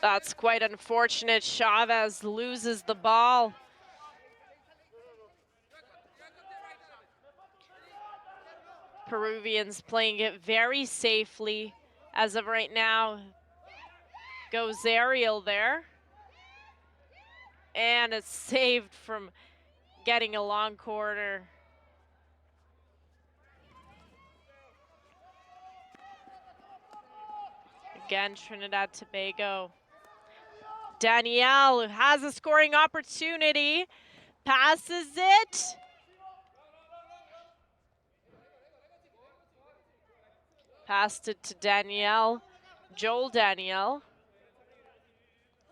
That's quite unfortunate. Chavez loses the ball. Peruvians playing it very safely as of right now. Goes aerial there. And it's saved from getting a long corner. Again, Trinidad Tobago. Danielle has a scoring opportunity. Passes it. Passed it to Danielle. Joel Danielle.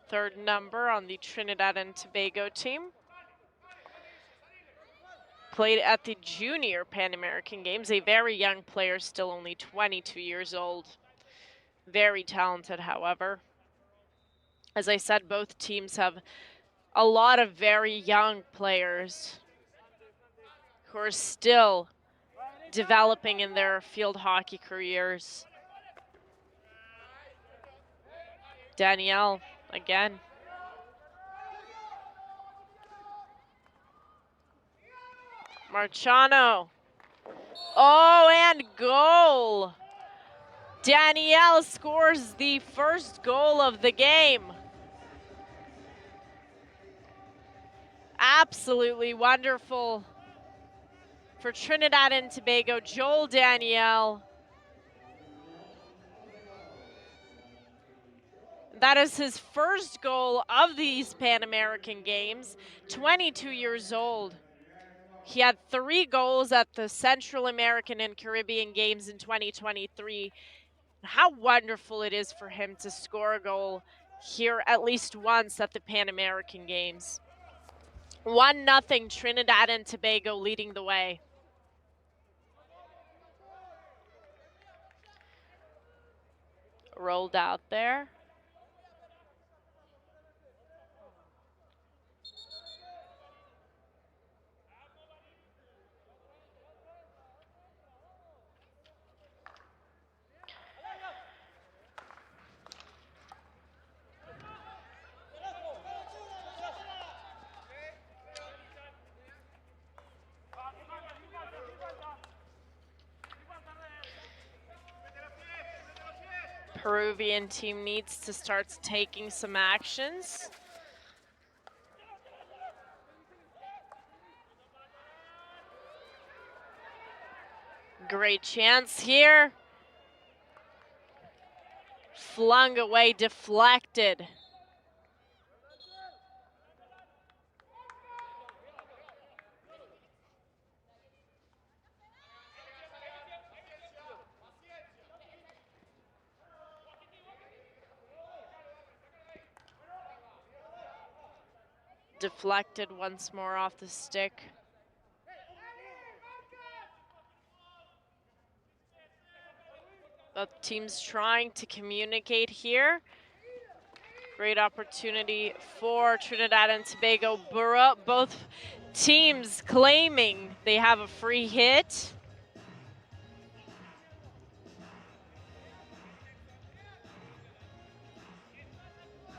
Third number on the Trinidad and Tobago team. Played at the Junior Pan American Games. A very young player, still only 22 years old. Very talented, however. As I said, both teams have a lot of very young players who are still developing in their field hockey careers. Danielle, again. Marchano. Oh, and goal. Danielle scores the first goal of the game. Absolutely wonderful for Trinidad and Tobago. Joel Danielle. That is his first goal of these Pan American Games, 22 years old. He had 3 goals at the Central American and Caribbean Games in 2023. How wonderful it is for him to score a goal here at least once at the Pan American Games. 1-0 Trinidad and Tobago leading the way. Rolled out there. Peruvian team needs to start taking some actions. Great chance here. Flung away, deflected. Deflected once more off the stick. Both teams trying to communicate here. Great opportunity for Trinidad and Tobago. Both teams claiming they have a free hit.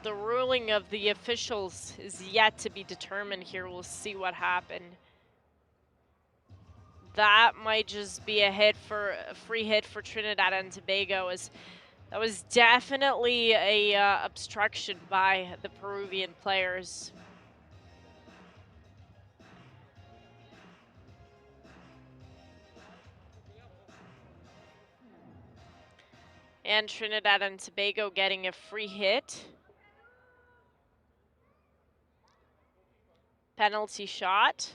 The ruling of the officials is yet to be determined here. We'll see what happened. That might just be a free hit for Trinidad and Tobago. That was definitely a obstruction by the Peruvian players. And Trinidad and Tobago getting a free hit. Penalty shot.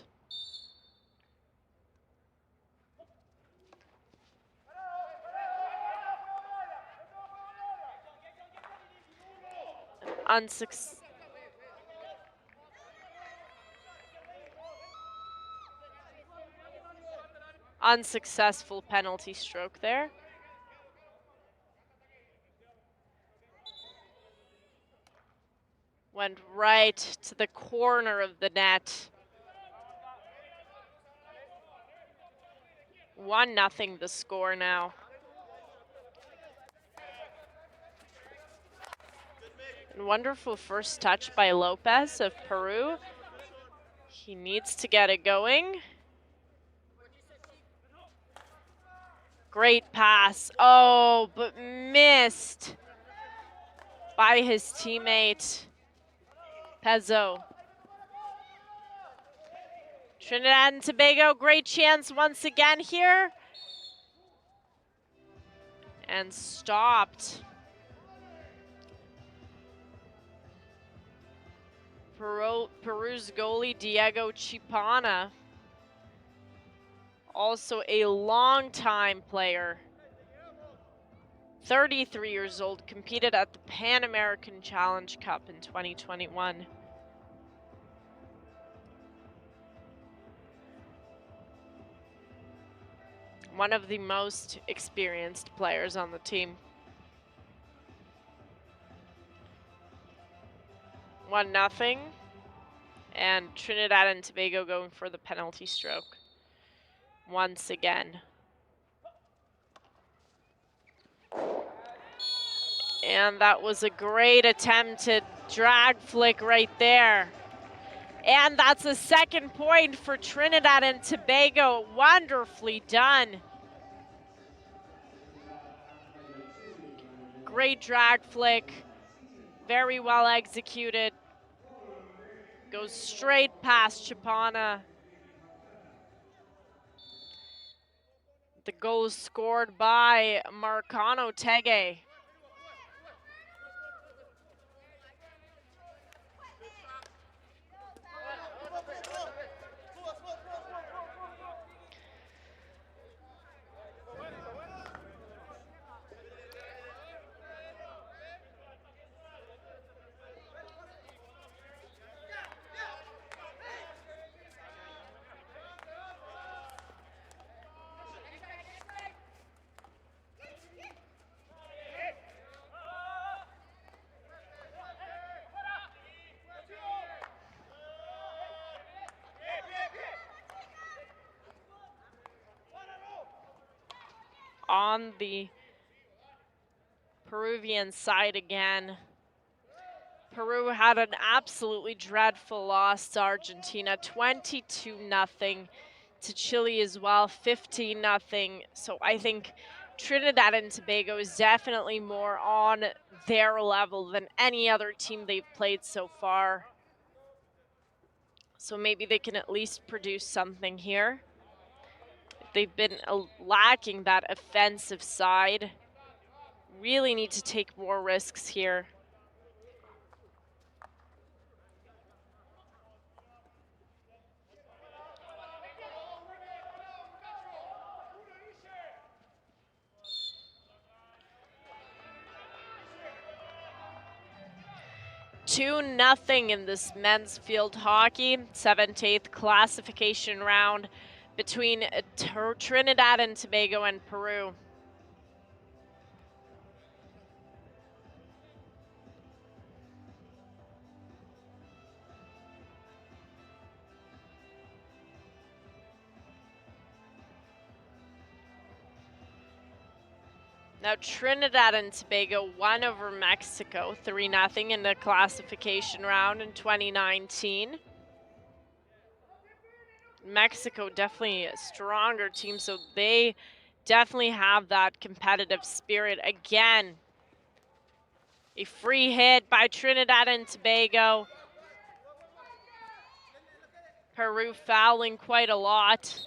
Unsuccessful penalty stroke there. Went right to the corner of the net. 1-0 the score now. And wonderful first touch by Lopez of Peru. He needs to get it going. Great pass. Oh, but missed by his teammate, Pezzo. Trinidad and Tobago, great chance once again here. And stopped. Peru's goalie, Diego Chipana. Also a long-time player. 33 years old, competed at the Pan American Challenge Cup in 2021. One of the most experienced players on the team. 1-0. And Trinidad and Tobago going for the penalty stroke once again. And that was a great attempted drag flick right there. And that's a second point for Trinidad and Tobago. Wonderfully done. Great drag flick. Very well executed. Goes straight past Chipana. The goal is scored by Marcano Tege. On the Peruvian side again. Peru had an absolutely dreadful loss to Argentina, 22-0, to Chile as well, 15-0. So I think Trinidad and Tobago is definitely more on their level than any other team they've played so far. So maybe they can at least produce something here. They've been lacking that offensive side. Really need to take more risks here. Two nothing in this men's field hockey 7th-8th classification round between Trinidad and Tobago and Peru. Now Trinidad and Tobago won over Mexico 3-0 in the classification round in 2019. Mexico definitely a stronger team, so they definitely have that competitive spirit. Again, a free hit by Trinidad and Tobago. Peru fouling quite a lot.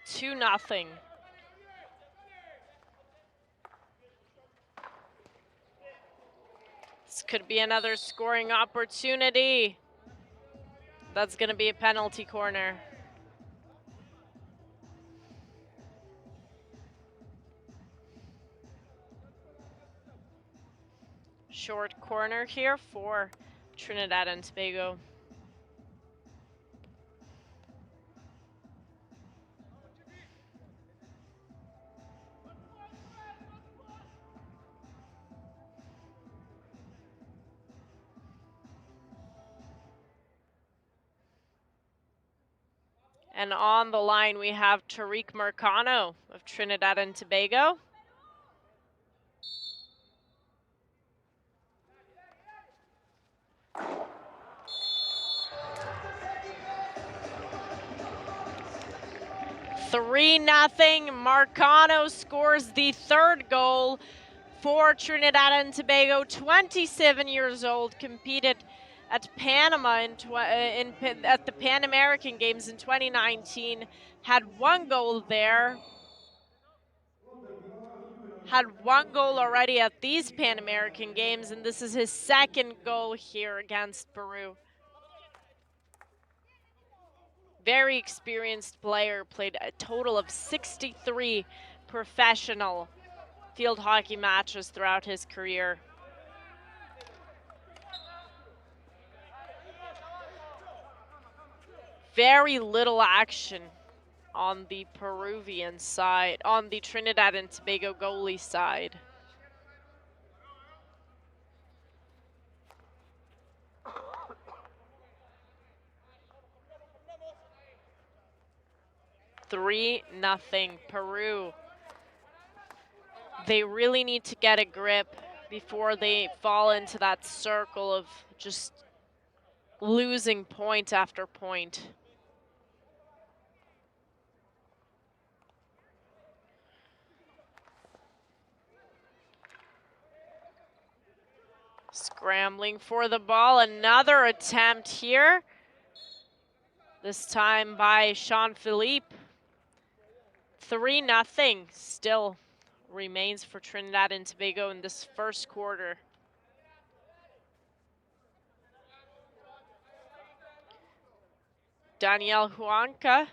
Two nothing. This could be another scoring opportunity. That's going to be a penalty corner. Short corner here for Trinidad and Tobago. And on the line, we have Tariq Marcano of Trinidad and Tobago. Three nothing. Marcano scores the third goal for Trinidad and Tobago. 27 years old, competed at Panama at the Pan American Games in 2019. Had one goal there. Had one goal already at these Pan American Games, and this is his second goal here against Peru. Very experienced player, played a total of 63 professional field hockey matches throughout his career. Very little action on the Peruvian side, on the Trinidad and Tobago goalie side. Three nothing Peru. They really need to get a grip before they fall into that circle of just losing point after point. Scrambling for the ball, another attempt here. This time by Jean-Philippe. 3-0 still remains for Trinidad and Tobago in this first quarter. Daniel Huanca.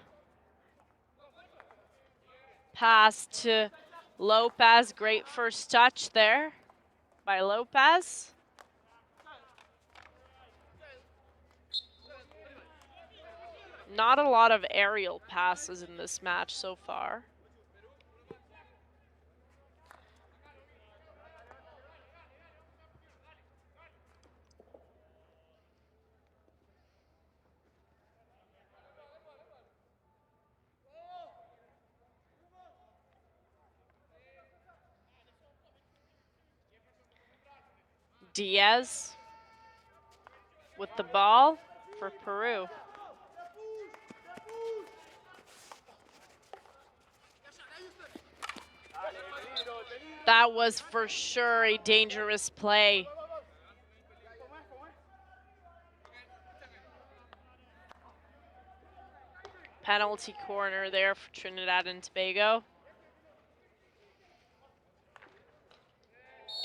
Pass to Lopez. Great first touch there by Lopez. Not a lot of aerial passes in this match so far. Diaz with the ball for Peru. That was for sure a dangerous play. Penalty corner there for Trinidad and Tobago.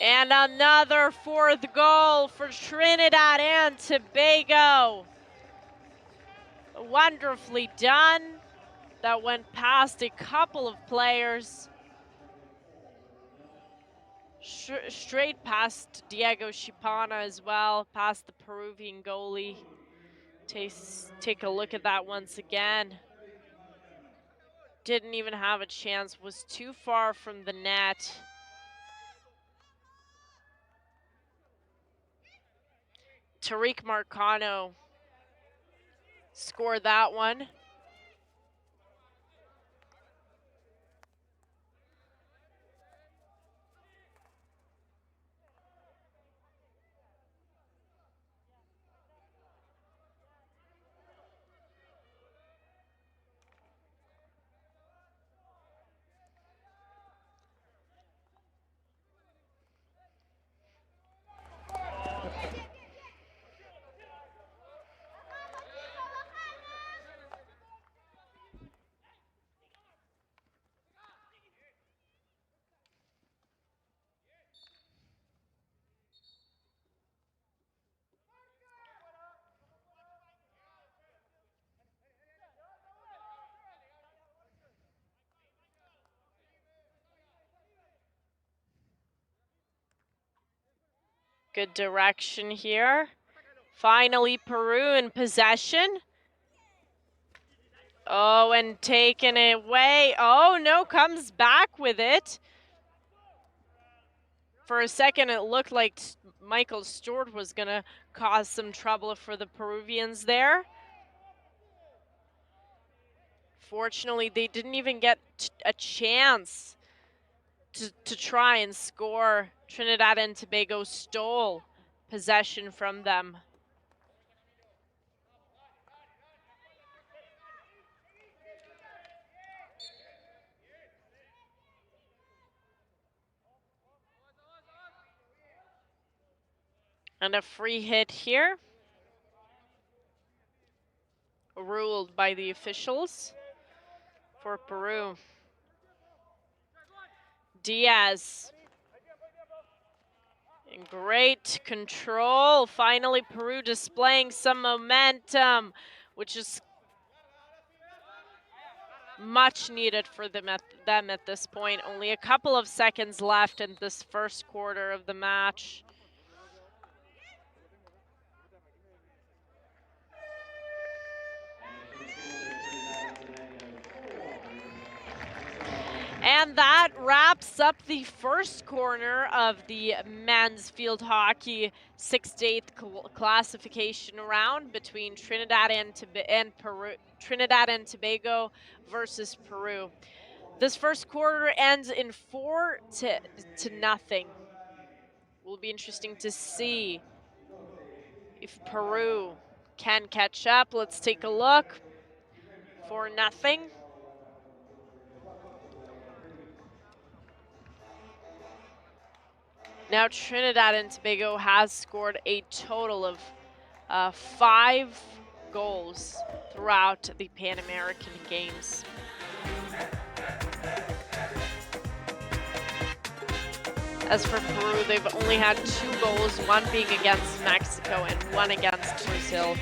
And another fourth goal for Trinidad and Tobago. Wonderfully done. That went past a couple of players. Straight past Diego Chipana as well, past the Peruvian goalie. Take a look at that once again. Didn't even have a chance, was too far from the net. Tariq Marcano scored that one. Good direction here. Finally, Peru in possession. Oh, and taken it away. Oh, no, comes back with it. For a second, it looked like Michael Stewart was going to cause some trouble for the Peruvians there. Unfortunately, they didn't even get a chance to try and score. Trinidad and Tobago stole possession from them. And a free hit here, ruled by the officials for Peru. Diaz. In great control. Finally, Peru displaying some momentum, which is much needed for them at this point. Only a couple of seconds left in this first quarter of the match. And that wraps up the first corner of the men's field hockey 6-8 classification round between Trinidad and Tobago versus Peru. This first quarter ends in 4-0. Will be interesting to see if Peru can catch up. Let's take a look. 4-0. Now Trinidad and Tobago has scored a total of 5 goals throughout the Pan American Games. As for Peru, they've only had 2 goals, one being against Mexico and one against Brazil.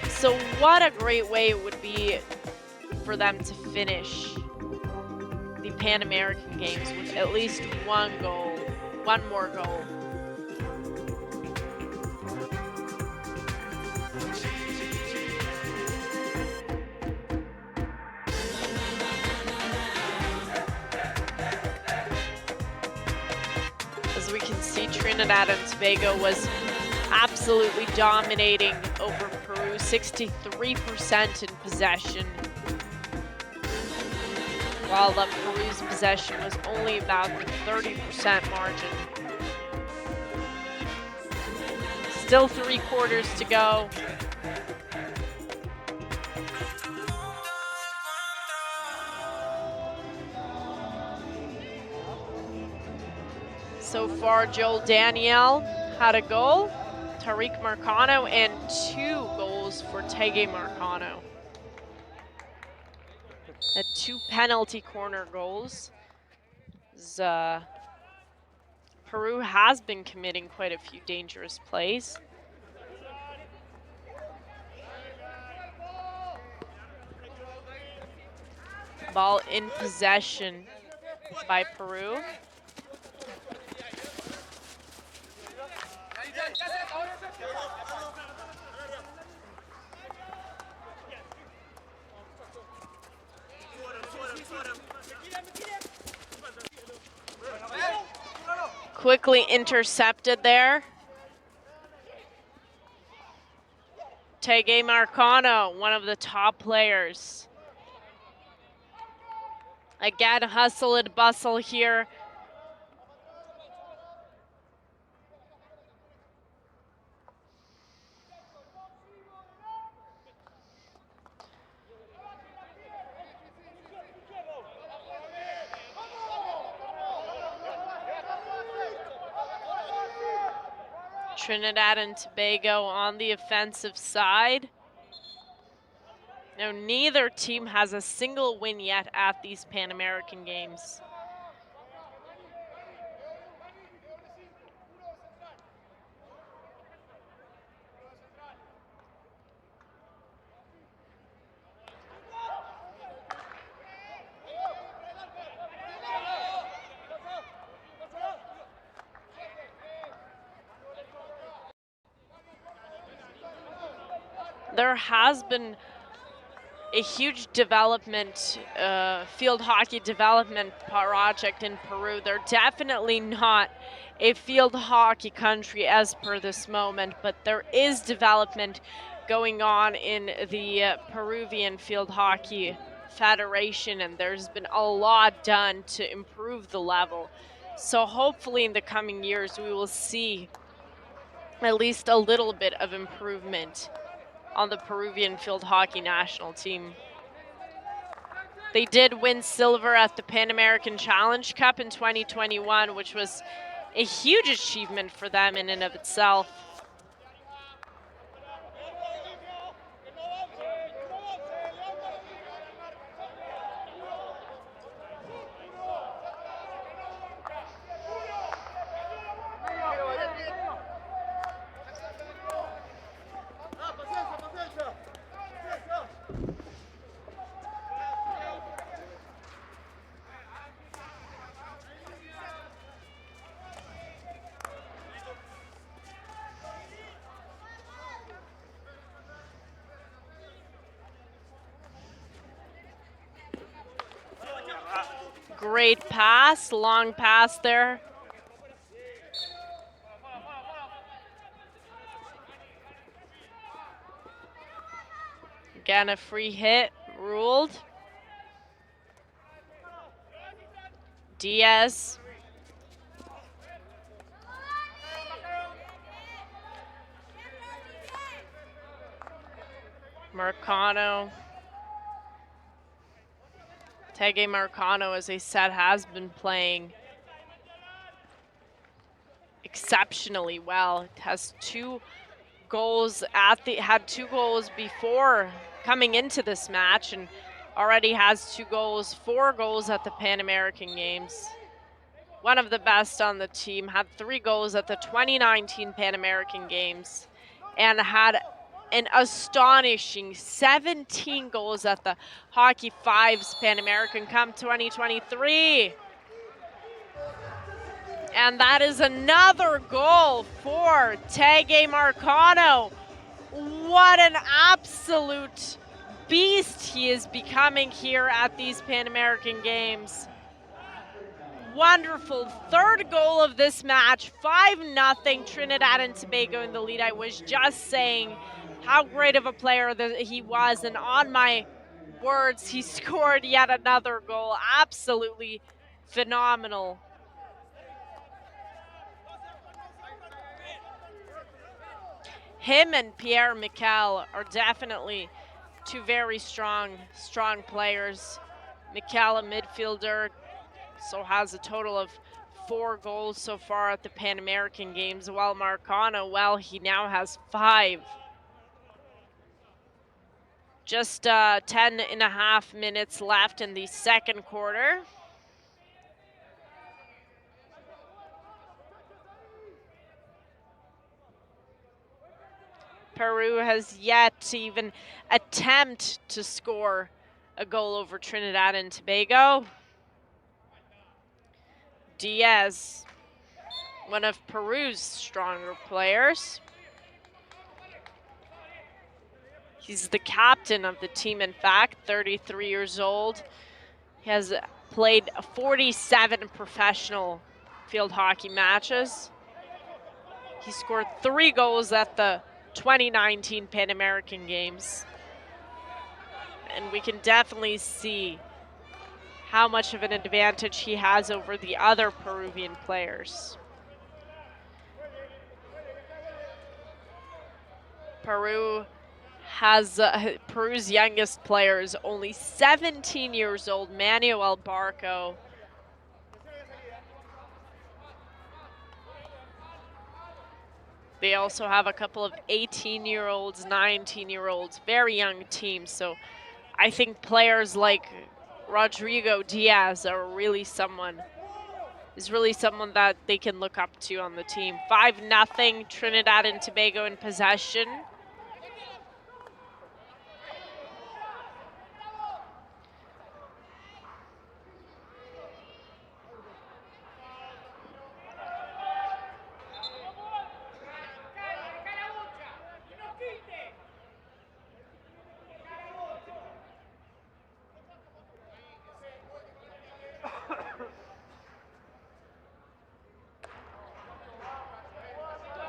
So what a great way it would be for them to finish the Pan American Games with at least 1 goal, 1 more goal. As we can see, Trinidad and Tobago was absolutely dominating over Peru, 63% in possession, while Peru's possession was only about the 30% margin. Still 3 quarters to go. So far, Joel Daniel had a goal, Tariq Marcano, and 2 goals for Tege Marcano. At 2 penalty corner goals. Peru has been committing quite a few dangerous plays. Ball in possession by Peru. Quickly intercepted there. Tege Marcano, one of the top players. Again, hustle and bustle here. Trinidad and Tobago on the offensive side. Now, neither team has a single win yet at these Pan American Games. There has been a huge development, field hockey development project in Peru. They're definitely not a field hockey country as per this moment, but there is development going on in the Peruvian field hockey federation, and there's been a lot done to improve the level. So hopefully in the coming years we will see at least a little bit of improvement on the Peruvian field hockey national team. They did win silver at the Pan American Challenge Cup in 2021, which was a huge achievement for them in and of itself. Great pass, long pass there. Again, a free hit ruled. Diaz. Marcano. Tege Marcano, as I said, has been playing exceptionally well. It has 2 goals had 2 goals before coming into this match, and already has 2 goals, 4 goals at the Pan American Games. One of the best on the team, had 3 goals at the 2019 Pan American Games, and had an astonishing 17 goals at the Hockey Fives Pan American Cup 2023. And that is another goal for Tege Marcano. What an absolute beast he is becoming here at these Pan American Games. Wonderful 3rd goal of this match, 5-0, Trinidad and Tobago in the lead. I was just saying how great of a player he was, and on my words, he scored yet another goal. Absolutely phenomenal. Him and Pierre Miquel are definitely 2 very strong players. Miquel, a midfielder, so has a total of 4 goals so far at the Pan American Games, while Marcano, well, he now has 5. Just 10.5 minutes left in the 2nd quarter. Peru has yet to even attempt to score a goal over Trinidad and Tobago. Diaz, one of Peru's stronger players. He's the captain of the team, in fact, 33 years old. He has played 47 professional field hockey matches. He scored 3 goals at the 2019 Pan American Games. And we can definitely see how much of an advantage he has over the other Peruvian players. Peru has Peru's youngest player is only 17 years old, Manuel Barco. They also have a couple of 18-year-olds, 19-year-olds, very young teams. So I think players like Rodrigo Diaz are really someone that they can look up to on the team. 5-0, Trinidad and Tobago in possession.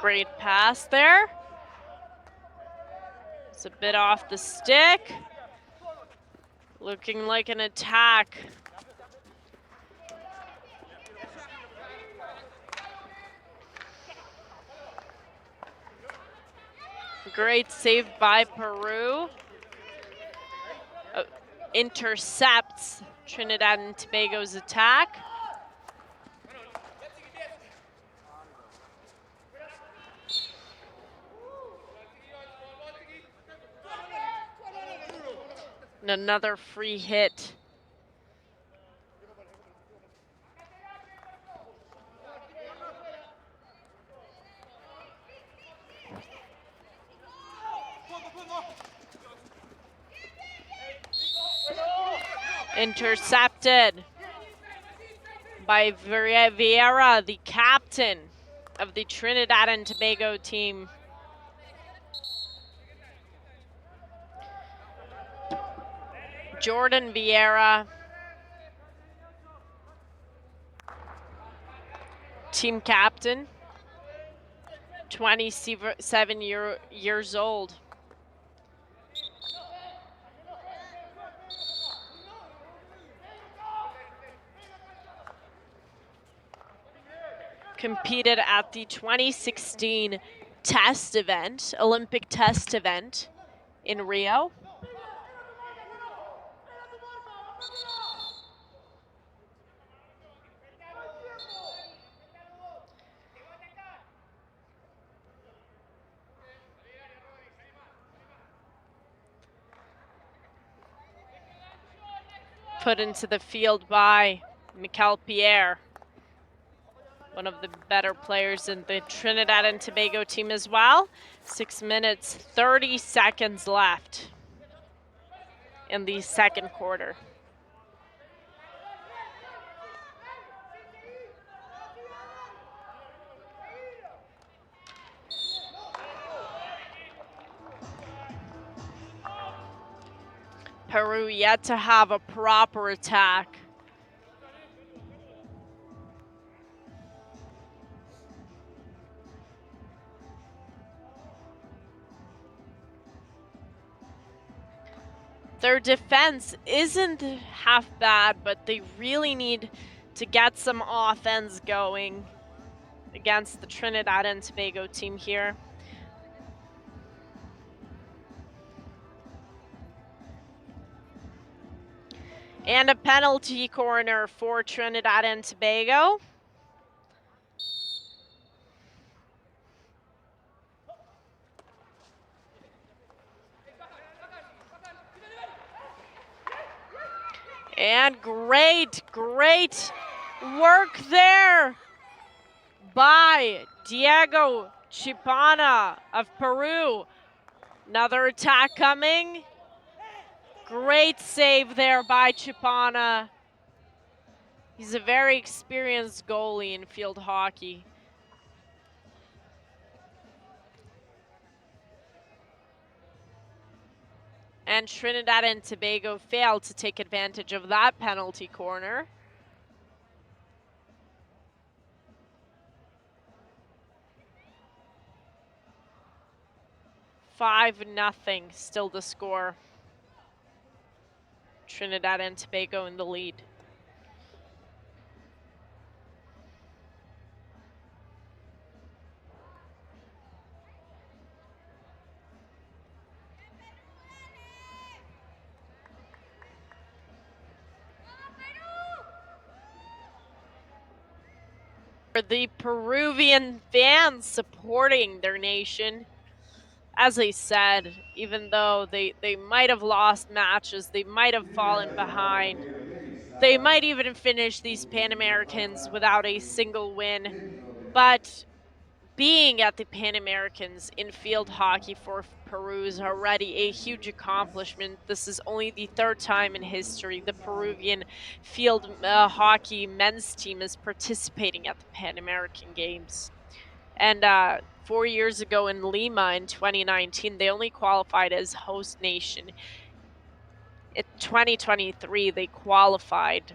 Great pass there. It's a bit off the stick. A Looking like an attack. Great save by Peru. Intercepts Trinidad and Tobago's attack. And another free hit. Intercepted by Vieira, the captain of the Trinidad and Tobago team. Jordan Vieira, team captain, 27 years old. Competed at the 2016 test event, Olympic test event in Rio. Put into the field by Mikel Pierre, one of the better players in the Trinidad and Tobago team as well. 6 minutes, 30 seconds left in the second quarter. Peru yet to have a proper attack. Their defense isn't half bad, but they really need to get some offense going against the Trinidad and Tobago team here. And a penalty corner for Trinidad and Tobago. And great work there by Diego Chipana of Peru. Another attack coming. Great save there by Chipana. He's a very experienced goalie in field hockey. And Trinidad and Tobago failed to take advantage of that penalty corner. Five nothing, still the score. Trinidad and Tobago in the lead. For the Peruvian fans supporting their nation, as I said, even though they might have lost matches, they might have fallen behind, they might even finish these Pan Americans without a single win, but being at the Pan Americans in field hockey for Peru is already a huge accomplishment. This is only the third time in history the Peruvian field hockey men's team is participating at the Pan American Games. And 4 years ago in Lima in 2019, they only qualified as host nation. In 2023, they qualified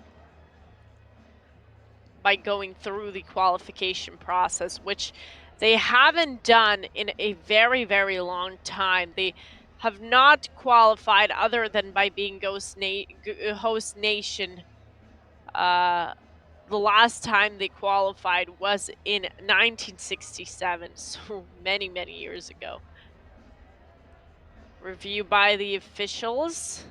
by going through the qualification process, which they haven't done in a very long time. They have not qualified other than by being host nation. The last time they qualified was in 1967, so many, many years ago. Review by the officials.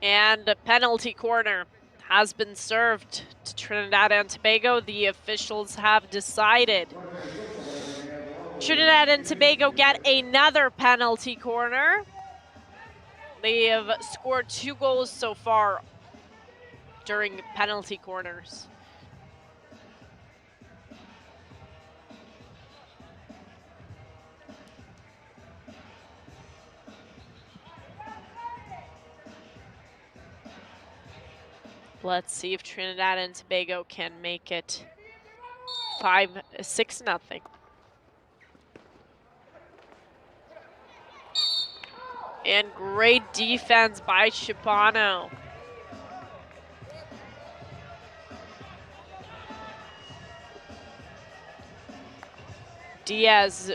And a penalty corner has been served to Trinidad and Tobago. The officials have decided. Trinidad and Tobago get another penalty corner. They have scored 2 goals so far during penalty corners. Let's see if Trinidad and Tobago can make it 6-0. And great defense by Chipano.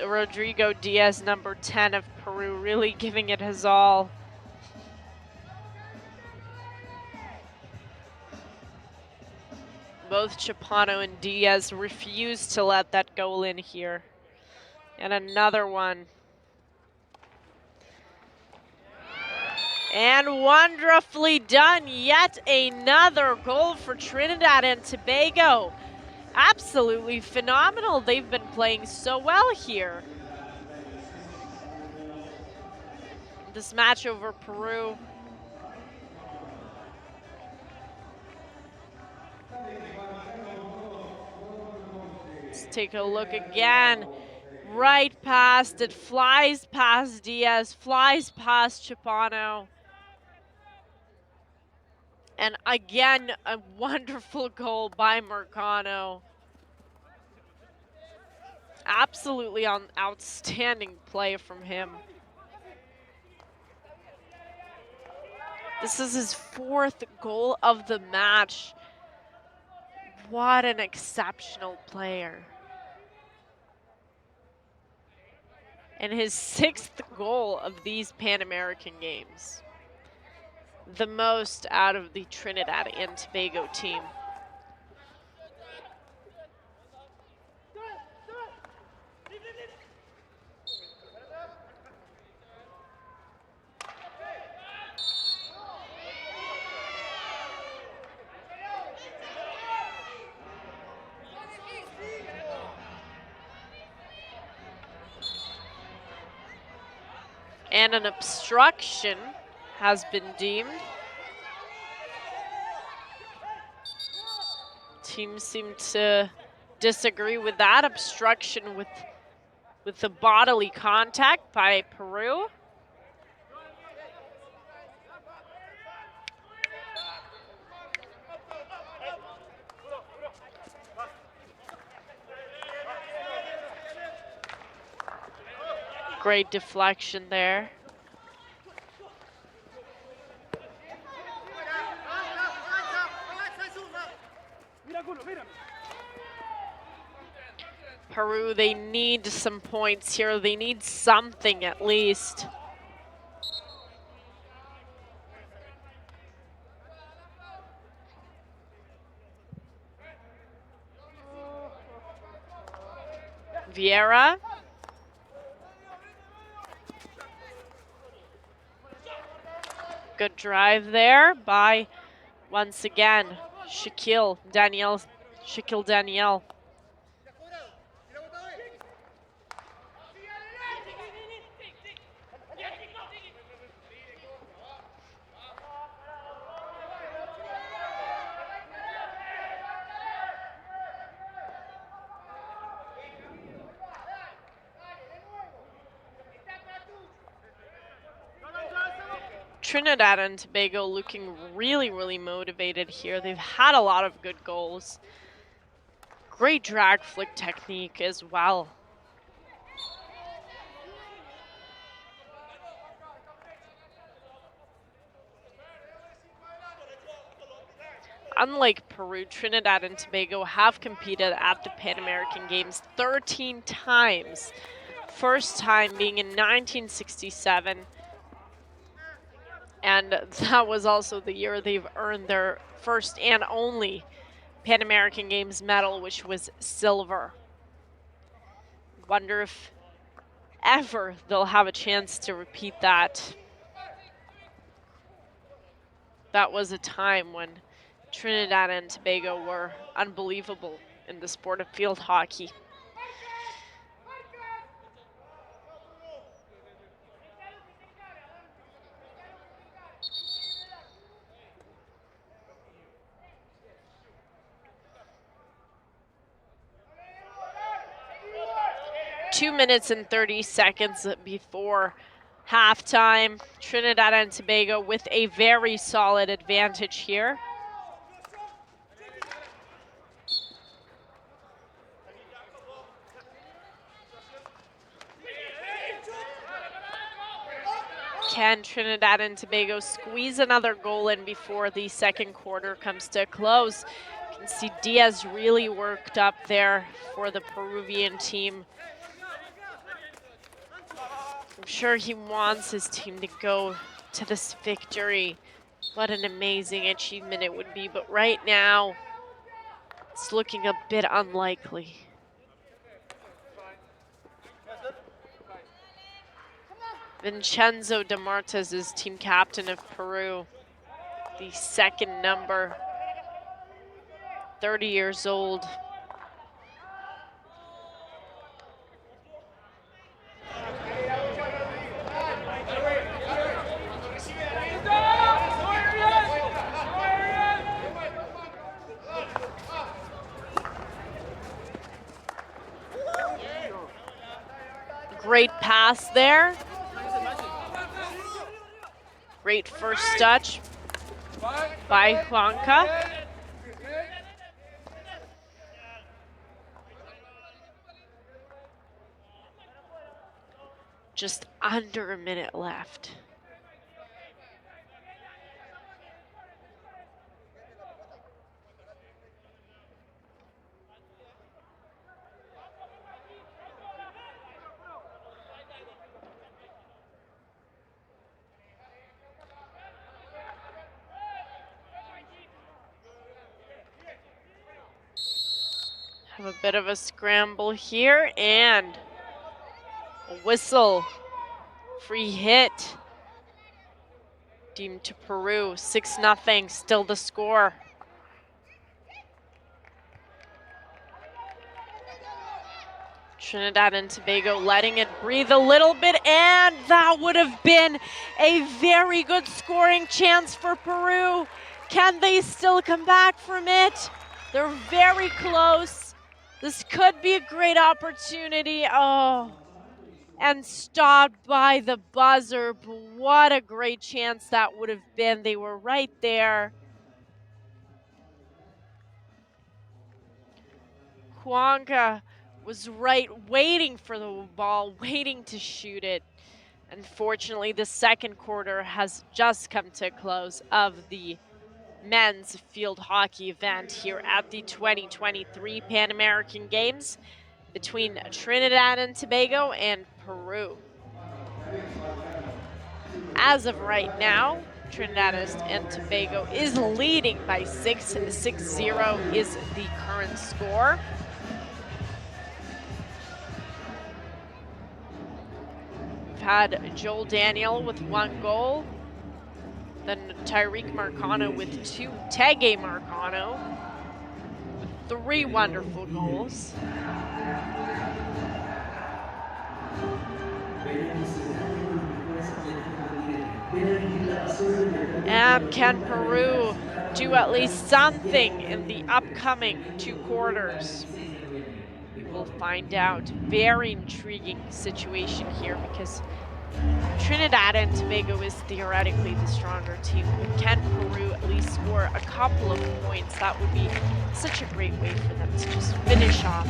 Rodrigo Diaz, number 10 of Peru, really giving it his all. Both Chipano and Diaz refused to let that goal in here. And another one. And wonderfully done, yet another goal for Trinidad and Tobago. Absolutely phenomenal. They've been playing so well here. This match over Peru. Let's take a look again. Right past, it flies past Diaz, flies past Chipano. And again, a wonderful goal by Mercano. Absolutely outstanding play from him. This is his 4th goal of the match. What an exceptional player. And his 6th goal of these Pan American Games. The most out of the Trinidad and Tobago team. And an obstruction has been deemed. Teams seem to disagree with that obstruction with the bodily contact by Peru. Great deflection there. Peru, they need some points here. They need something at least. Vieira. Good drive there by, once again, Shaquille Daniel. Trinidad and Tobago looking really, really motivated here. They've had a lot of good goals. Great drag flick technique as well. Unlike Peru, Trinidad and Tobago have competed at the Pan American Games 13 times. First time being in 1967. And that was also the year they've earned their first and only Pan American Games medal, which was silver. Wonder if ever they'll have a chance to repeat that. That was a time when Trinidad and Tobago were unbelievable in the sport of field hockey. Two minutes and 30 seconds before halftime. Trinidad and Tobago with a very solid advantage here. Can Trinidad and Tobago squeeze another goal in before the second quarter comes to a close? You can see Diaz really worked up there for the Peruvian team. I'm sure he wants his team to go to this victory. What an amazing achievement it would be, but right now, it's looking a bit unlikely. Vincenzo de Martes is team captain of Peru, the second number, 30 years old. Great pass there. Great first touch by Juanca. Just under a minute left. Have a bit of a scramble here and a whistle. Free hit. Deemed to Peru. 6-0, still the score. Trinidad and Tobago letting it breathe a little bit, and that would have been a very good scoring chance for Peru. Can they still come back from it? They're very close. This could be a great opportunity. Oh, and stopped by the buzzer. But what a great chance that would have been. They were right there. Juanca was right, waiting for the ball, waiting to shoot it. Unfortunately, the second quarter has just come to a close of the men's field hockey event here at the 2023 Pan American Games between Trinidad and Tobago and Peru. As of right now, Trinidad and Tobago is leading by 6. 6-0 is the current score. We've had Joel Daniel with 1 goal. Then Tyreek Marcano with 2. Tege Marcano with 3 wonderful goals. And can Peru do at least something in the upcoming 2 quarters? We will find out. Very intriguing situation here because Trinidad and Tobago is theoretically the stronger team, but can Peru at least score a couple of points? That would be such a great way for them to just finish off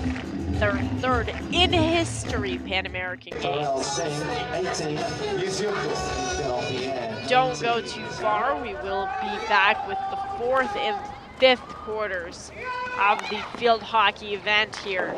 their third in history Pan American Games. Don't go too far. We will be back with the fourth and fifth quarters of the field hockey event here.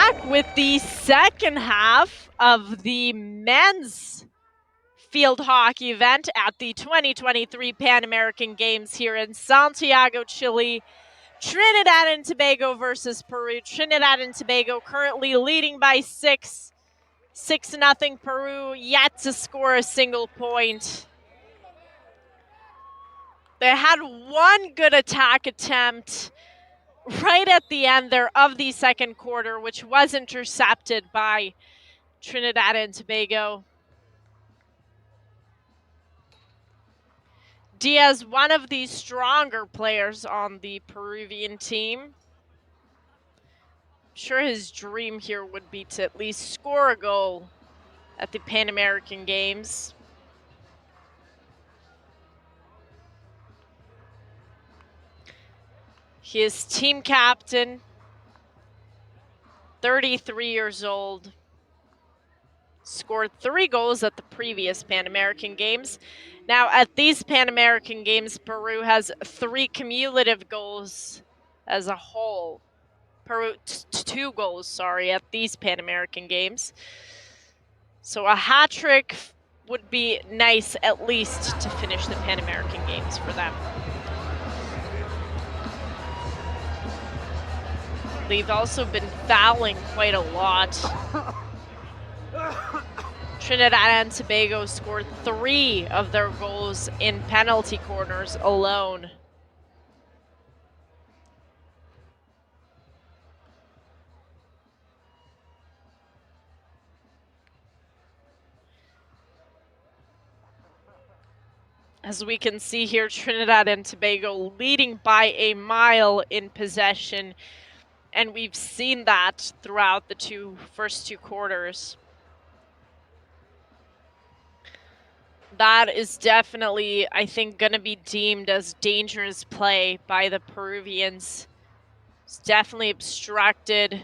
back with the second half of the men's field hockey event at the 2023 Pan American Games here in Santiago, Chile. Trinidad and Tobago versus Peru. Trinidad and Tobago currently leading by 6-0. Peru yet to score a single point. They had one good attack attempt right at the end there of the second quarter, which was intercepted by Trinidad and Tobago. Diaz, one of the stronger players on the Peruvian team. I'm sure his dream here would be to at least score a goal at the Pan American Games. He is team captain, 33 years old. Scored 3 goals at the previous Pan American Games. Now at these Pan American Games, Peru has 3 cumulative goals as a whole. Peru, 2 goals, at these Pan American Games. So a hat trick would be nice at least to finish the Pan American Games for them. They've also been fouling quite a lot. Trinidad and Tobago scored 3 of their goals in penalty corners alone. As we can see here, Trinidad and Tobago leading by a mile in possession, and we've seen that throughout the first two quarters. That is definitely, I think, going to be deemed as dangerous play by the Peruvians. It's definitely obstructed.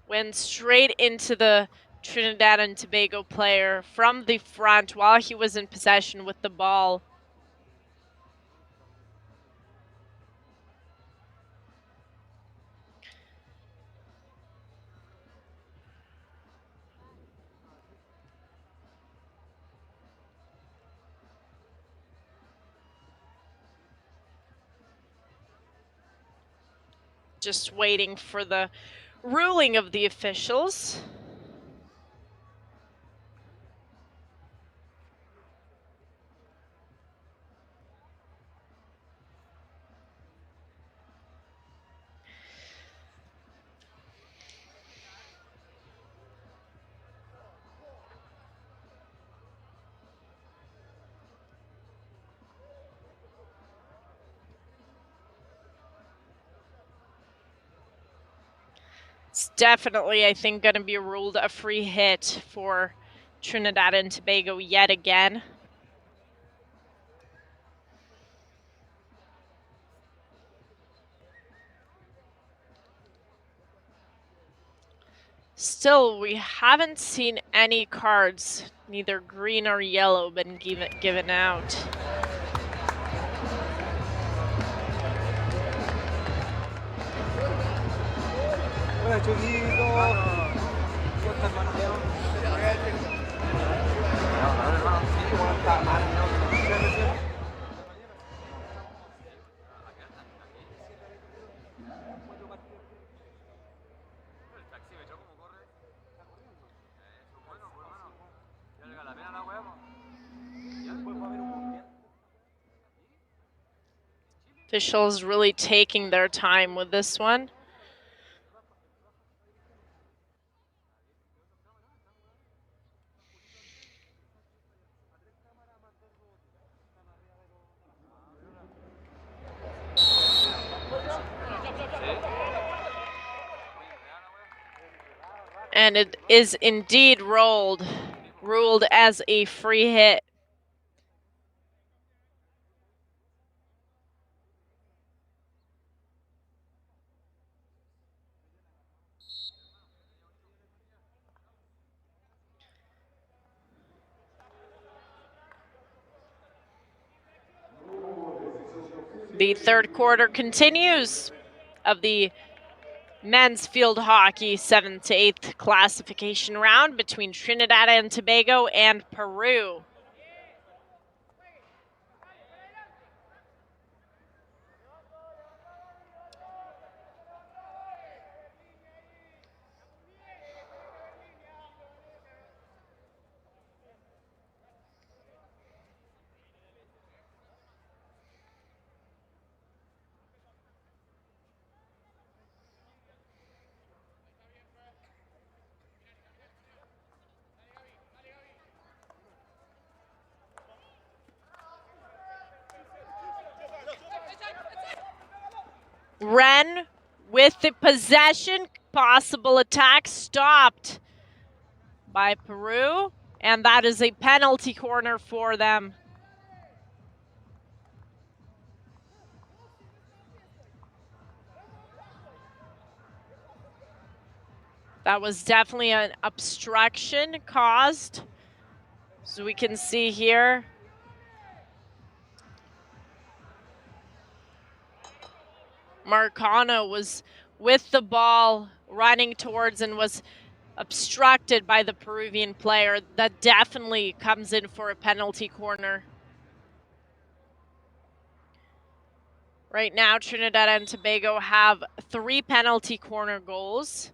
Went straight into the Trinidad and Tobago player from the front while he was in possession with the ball. Just waiting for the ruling of the officials. It's definitely, I think, going to be ruled a free hit for Trinidad and Tobago yet again. Still, we haven't seen any cards, neither green or yellow, been given out. Officials really taking their time with this one. And it is indeed ruled as a free hit. The third quarter continues of the men's field hockey 7th to 8th classification round between Trinidad and Tobago and Peru. Ren with the possession, possible attack stopped by Peru, and that is a penalty corner for them. That was definitely an obstruction caused. So we can see here. Marcano was with the ball running towards and was obstructed by the Peruvian player. That definitely comes in for a penalty corner. Right now, Trinidad and Tobago have 3 penalty corner goals.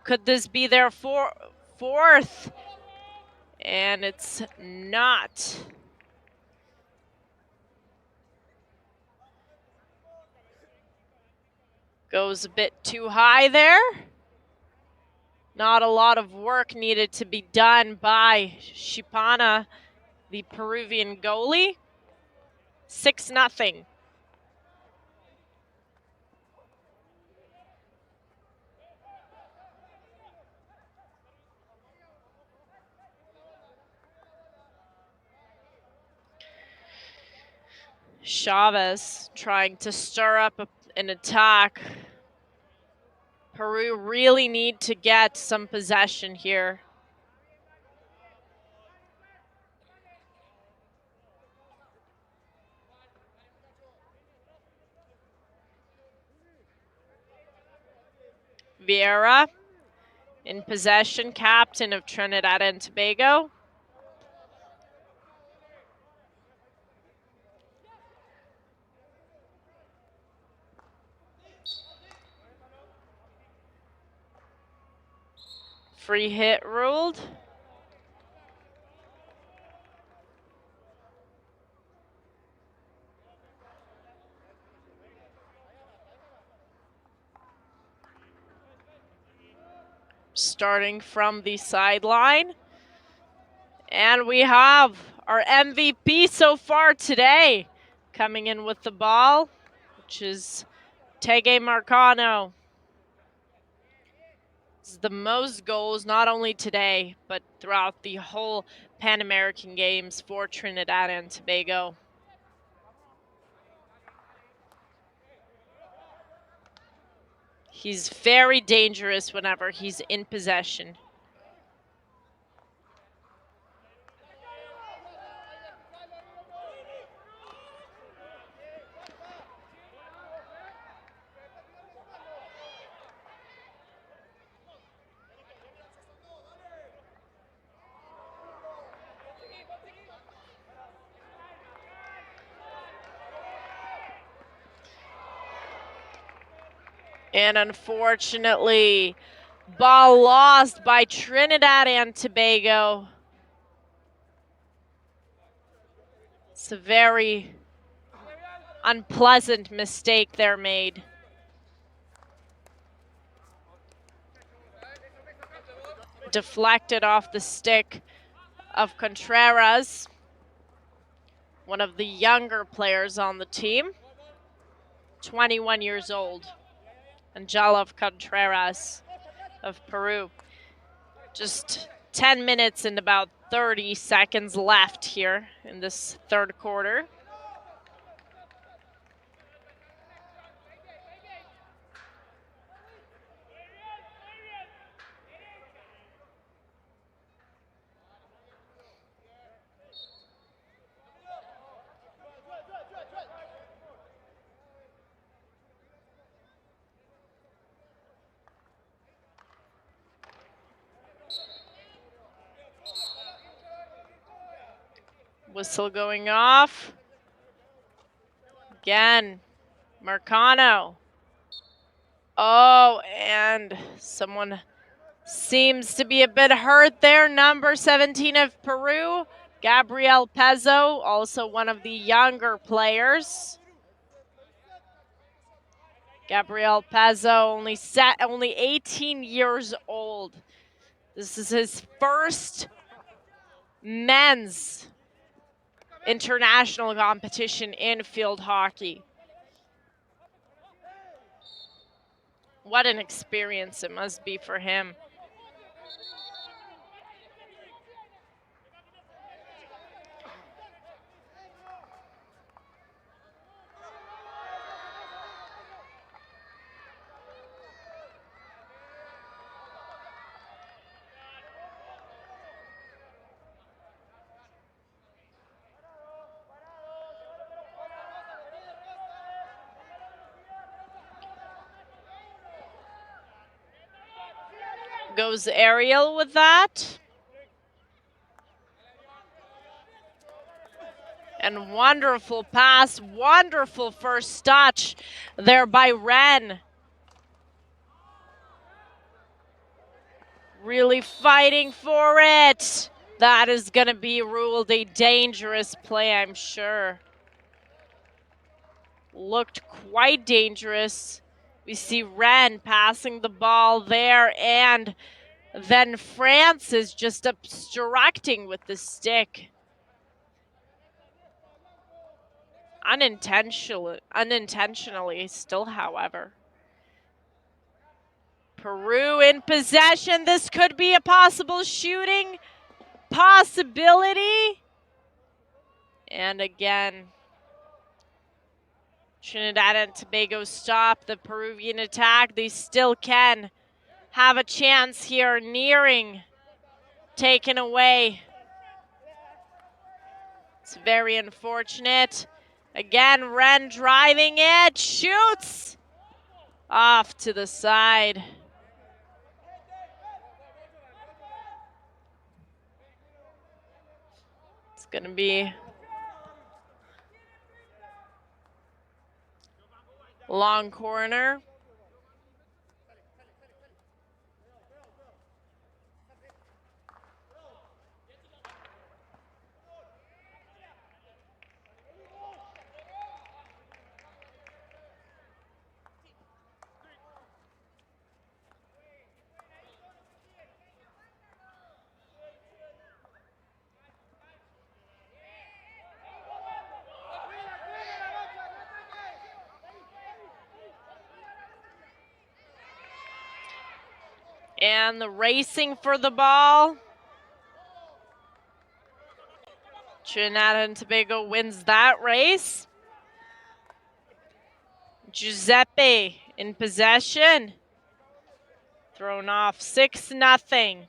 Could this be their fourth? And it's not. Goes a bit too high there. Not a lot of work needed to be done by Shipana, the Peruvian goalie. 6-0. Chavez trying to stir up an attack. Peru really need to get some possession here. Vieira in possession, captain of Trinidad and Tobago. Free hit ruled. Starting from the sideline. And we have our MVP so far today coming in with the ball, which is Tege Marcano. This is the most goals, not only today, but throughout the whole Pan American Games for Trinidad and Tobago. He's very dangerous whenever he's in possession. And unfortunately, ball lost by Trinidad and Tobago. It's a very unpleasant mistake there made. Deflected off the stick of Contreras, one of the younger players on the team, 21 years old. Angela Contreras of Peru. Just 10 minutes and about 30 seconds left here in this third quarter. Whistle going off. Again, Marcano. Oh, and someone seems to be a bit hurt there. Number 17 of Peru, Gabriel Pezzo, also one of the younger players. Gabriel Pezzo, only 18 years old. This is his first men's international competition in field hockey. What an experience it must be for him. Goes Ariel with that. And wonderful pass, wonderful first touch there by Ren. Really fighting for it. That is going to be ruled a dangerous play, I'm sure. Looked quite dangerous. We see Ren passing the ball there, and then France is just obstructing with the stick. Unintentionally still, however. Peru in possession. This could be a possible shooting possibility. And again, Trinidad and Tobago stop the Peruvian attack. They still can have a chance here, nearing taken away. It's very unfortunate. Again, Ren driving it, shoots off to the side. It's going to be long corner. And the racing for the ball. Trinidad and Tobago wins that race. Giuseppe in possession. Thrown off 6-0.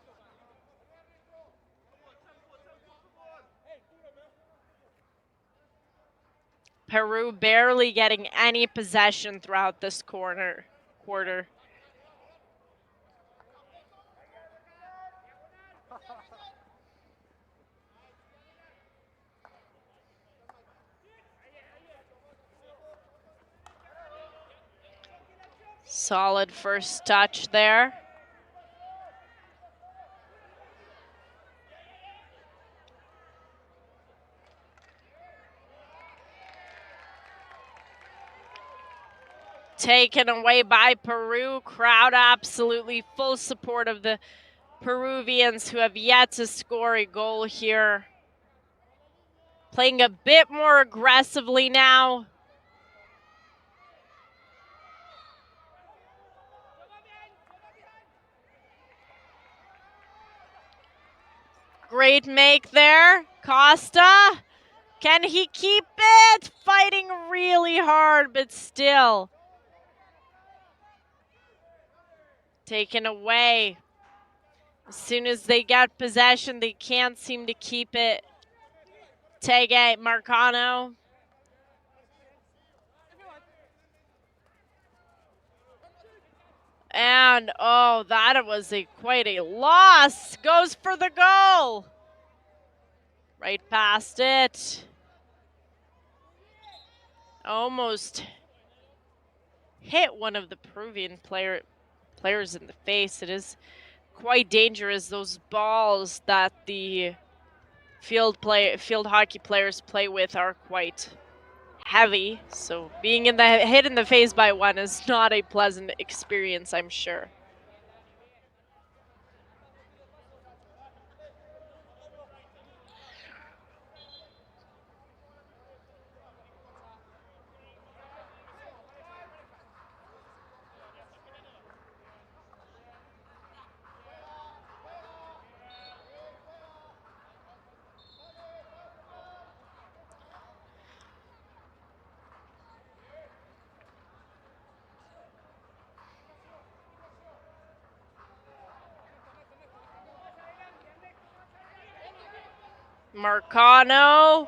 Peru barely getting any possession throughout this quarter. Solid first touch there. Taken away by Peru. Crowd absolutely full support of the Peruvians, who have yet to score a goal here. Playing a bit more aggressively now. Great make there. Costa. Can he keep it? Fighting really hard, but still. Taken away. As soon as they get possession, they can't seem to keep it. Tege Marcano. And, oh, that was quite a loss. Goes for the goal. Right past it. Almost hit one of the Peruvian players in the face. It is quite dangerous. Those balls that the field hockey players play with are quite heavy. So being hit in the face by one is not a pleasant experience, I'm sure. Marcano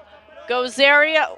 goes area.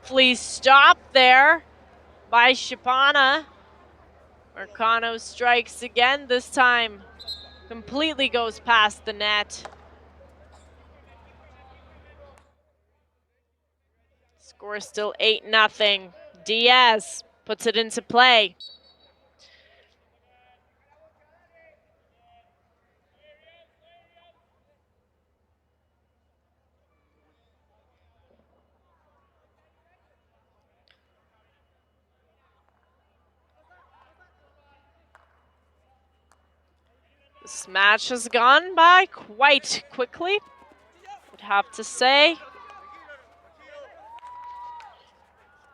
Beautifully stopped there by Shipana. Marcano strikes again, this time completely goes past the net. Score still 8-0. Diaz puts it into play. This match has gone by quite quickly, I'd have to say.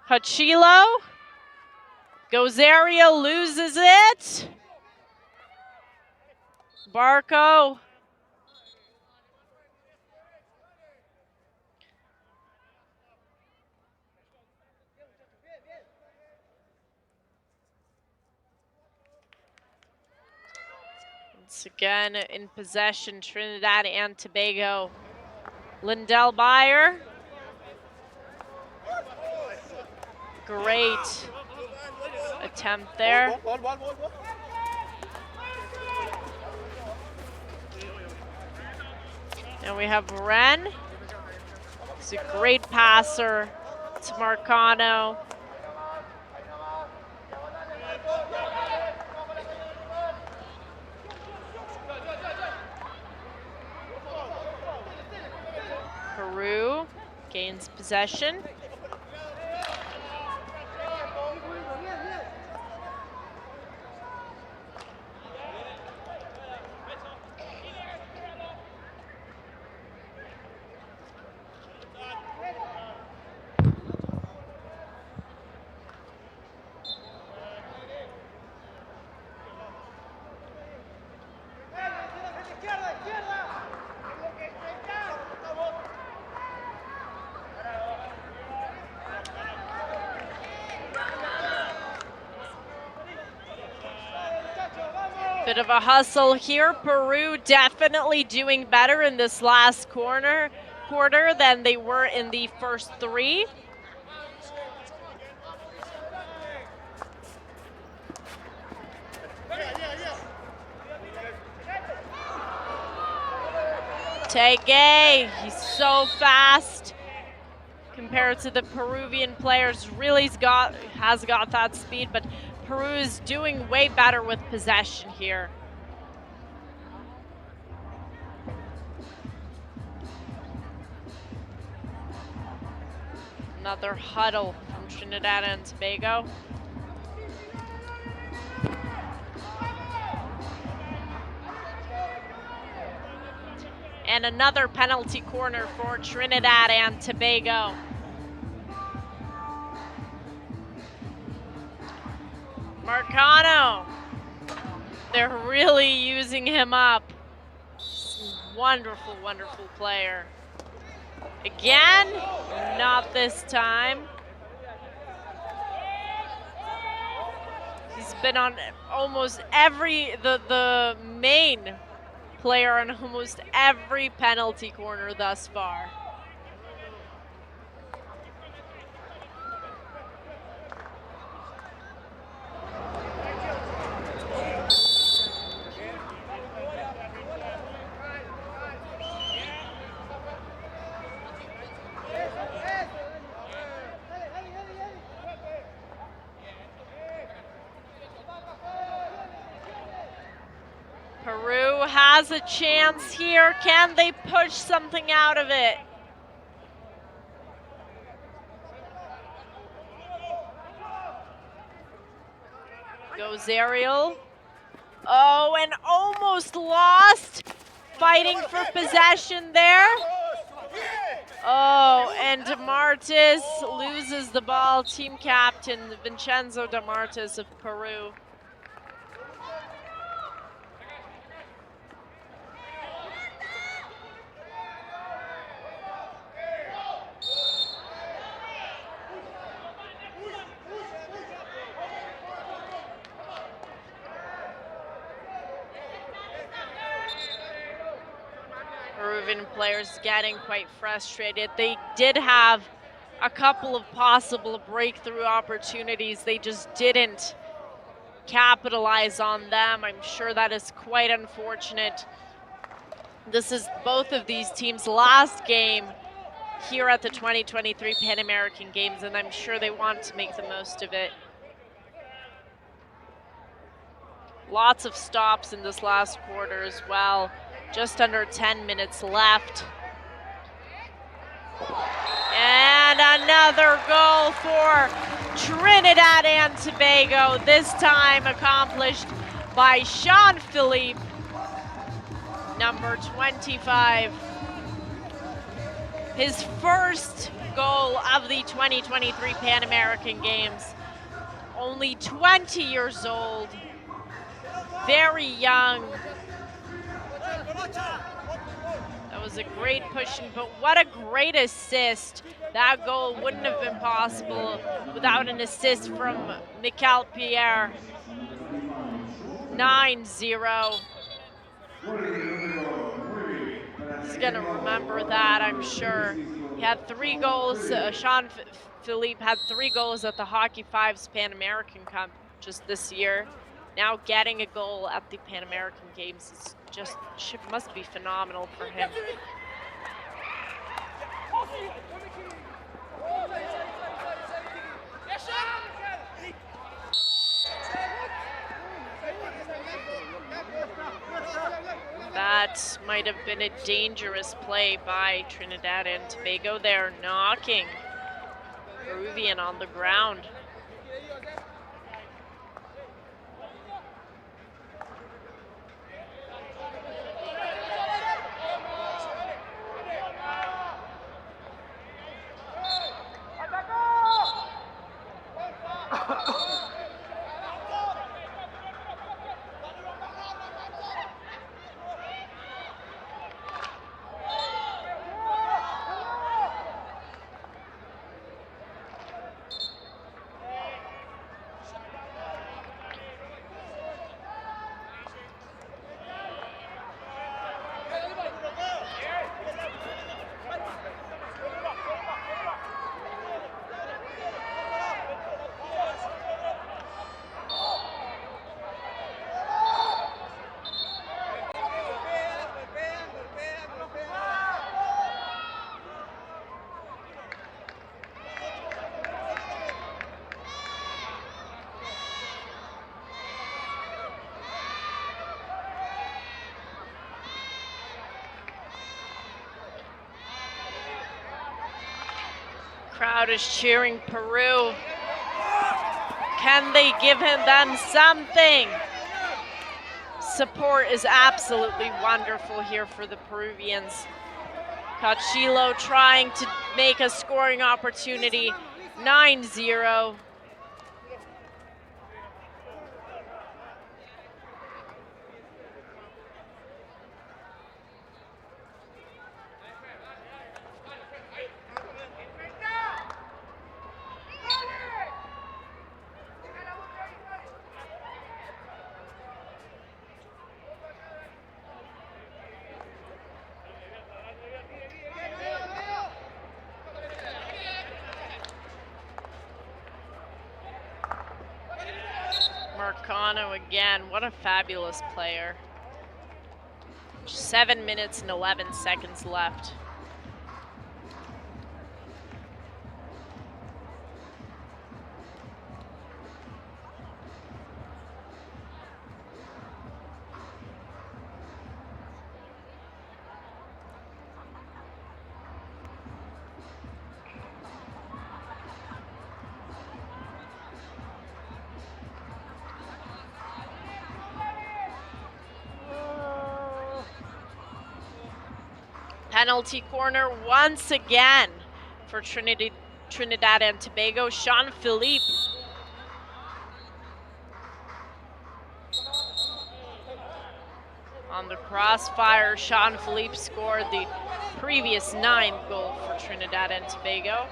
Hachilo goes aerial, loses it. Barco. Once again in possession, Trinidad and Tobago. Lindell Beyer. Great attempt there. And we have Ren. He's a great passer to Marcano. Peru gains possession. Bit of a hustle here. Peru definitely doing better in this last quarter than they were in the first three. Tege, he's so fast compared to the Peruvian players. Really has got that speed, but Peru is doing way better with possession here. Another huddle from Trinidad and Tobago. And another penalty corner for Trinidad and Tobago. Marcano, they're really using him up. Wonderful, wonderful player. Again, not this time. He's been on almost the main player on almost every penalty corner thus far. Peru has a chance here. Can they push something out of it? Goes aerial. Oh, and almost lost. Fighting for possession there. Oh, and DeMartis loses the ball. Team captain Vincenzo DeMartis of Peru. Peruvian players getting quite frustrated. They did have a couple of possible breakthrough opportunities. They just didn't capitalize on them. I'm sure that is quite unfortunate. This is both of these teams' last game here at the 2023 Pan American Games, and I'm sure they want to make the most of it. Lots of stops in this last quarter as well. Just under 10 minutes left. And another goal for Trinidad and Tobago, this time accomplished by Jean-Philippe, number 25. His first goal of the 2023 Pan American Games. Only 20 years old, very young. That was a great pushing, but what a great assist. That goal wouldn't have been possible without an assist from Michael Pierre. 9-0. He's gonna remember that, I'm sure. He had 3 goals. Jean-Philippe had 3 goals at the Hockey Fives Pan American Cup just this year. Now getting a goal at the Pan American Games is just must be phenomenal for him. That might have been a dangerous play by Trinidad and Tobago there, knocking Peruvian on the ground. Crowd is cheering Peru. Can they give them something? Support is absolutely wonderful here for the Peruvians. Cachilo trying to make a scoring opportunity. 9-0. Again, what a fabulous player. 7 minutes and 11 seconds left. Penalty corner once again for Trinidad and Tobago. Jean-Philippe. On the crossfire, Jean-Philippe scored the previous 9th goal for Trinidad and Tobago.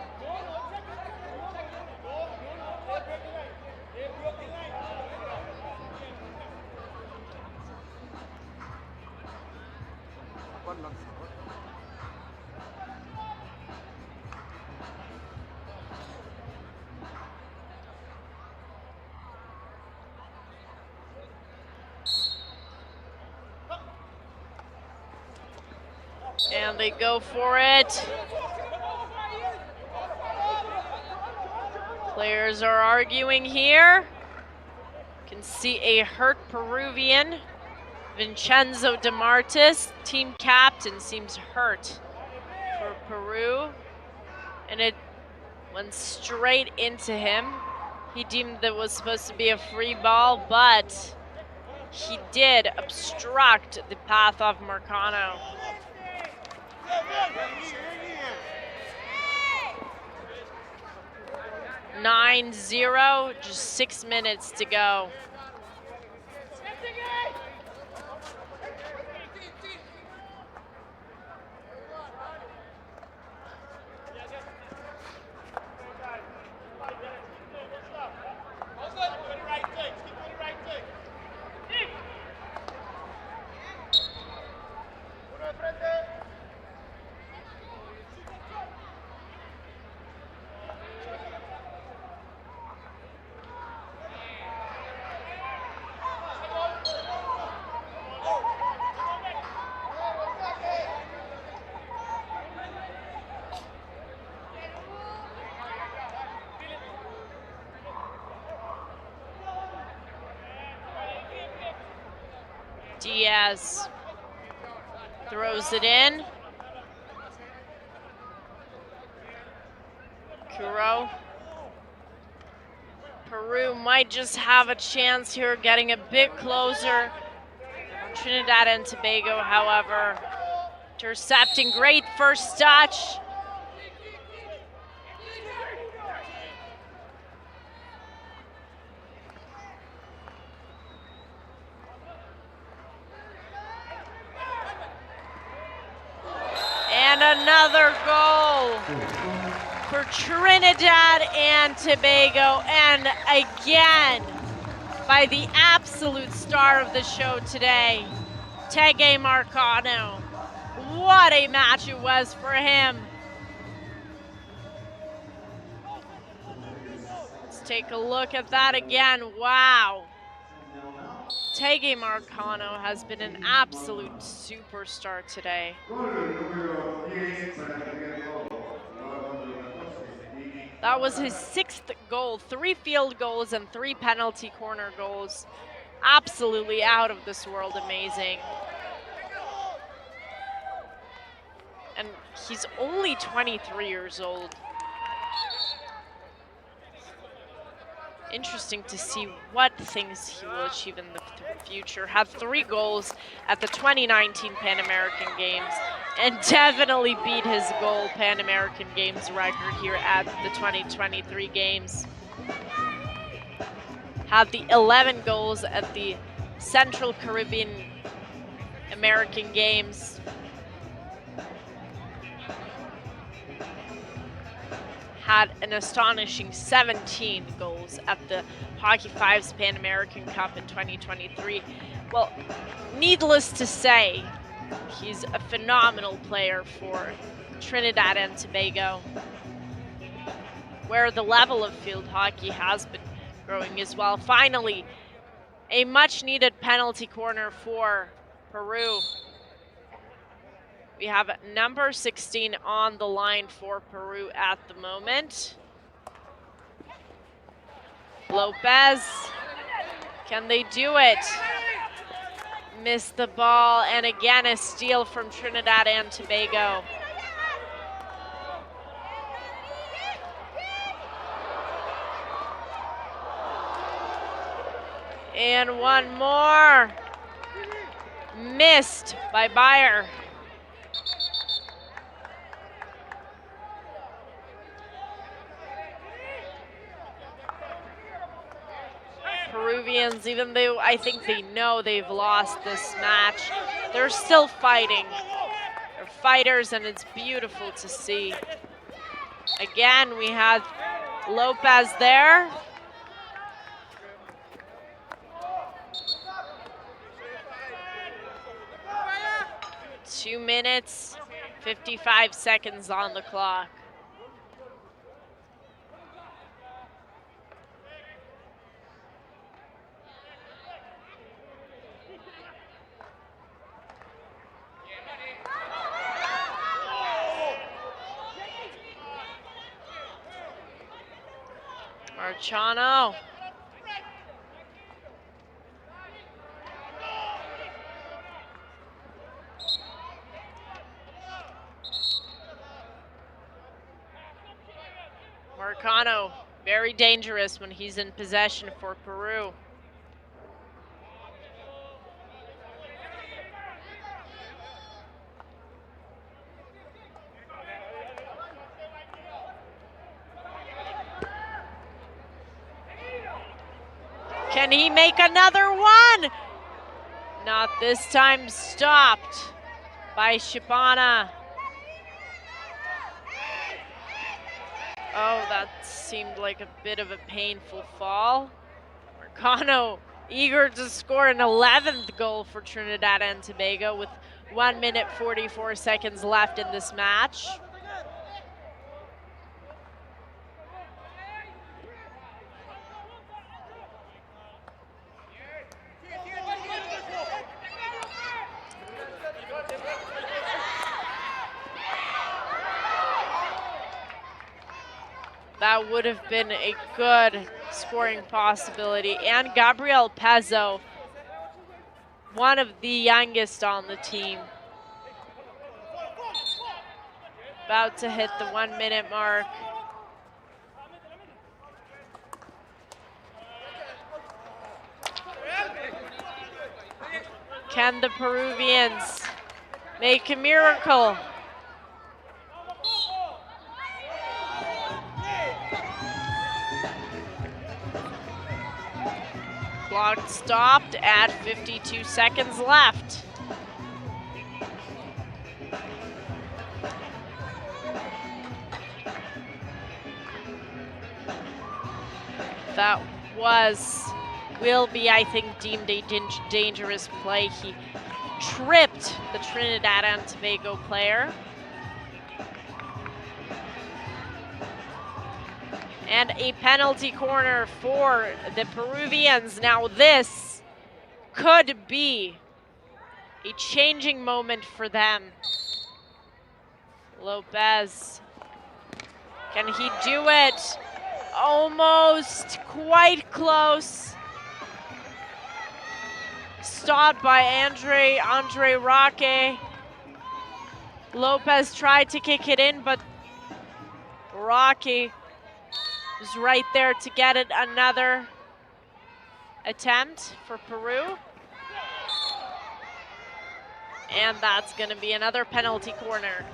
And they go for it. Players are arguing here. Can see a hurt Peruvian. Vincenzo DeMartis, team captain, seems hurt for Peru. And it went straight into him. He deemed that was supposed to be a free ball, but he did obstruct the path of Marcano. 9-0, just 6 minutes to go. Diaz throws it in. Kuro. Peru might just have a chance here, getting a bit closer. Trinidad and Tobago, however, intercepting. Great first touch. And another goal for Trinidad and Tobago, and again by the absolute star of the show today, Tege Marcano. What a match it was for him. Let's take a look at that again. Wow. Tege Marcano has been an absolute superstar today. That was his 6th goal, 3 field goals and 3 penalty corner goals. Absolutely out of this world amazing. And he's only 23 years old. Interesting to see what things he will achieve in the future. Had 3 goals at the 2019 Pan American Games and definitely beat his goal Pan American Games record here at the 2023 Games. Had the 11 goals at the Central Caribbean American Games. Had an astonishing 17 goals at the Hockey Fives Pan American Cup in 2023. Well, needless to say, he's a phenomenal player for Trinidad and Tobago, where the level of field hockey has been growing as well. Finally, a much-needed penalty corner for Peru. We have number 16 on the line for Peru at the moment. Lopez, can they do it? Missed the ball, and again a steal from Trinidad and Tobago. And one more. Missed by Bayer. Peruvians, even though I think they know they've lost this match, they're still fighting. They're fighters, and it's beautiful to see. Again, we had Lopez there. Two minutes, 55 seconds on the clock. Marchano. Marcano, very dangerous when he's in possession for Peru. Can he make another one? Not this time, stopped by Shipana. Oh, that seemed like a bit of a painful fall. Marcano eager to score an 11th goal for Trinidad and Tobago with 1 minute 44 seconds left in this match. That would have been a good scoring possibility. And Gabriel Pezzo, one of the youngest on the team. About to hit the 1 minute mark. Can the Peruvians make a miracle? Clock stopped at 52 seconds left. That will be, I think, deemed a dangerous play. He tripped the Trinidad and Tobago player. And a penalty corner for the Peruvians. Now this could be a changing moment for them. Lopez, can he do it? Almost, quite close. Stopped by Andre Roque. Lopez tried to kick it in, but Roque was right there to get it. Another attempt for Peru. And that's gonna be another penalty corner.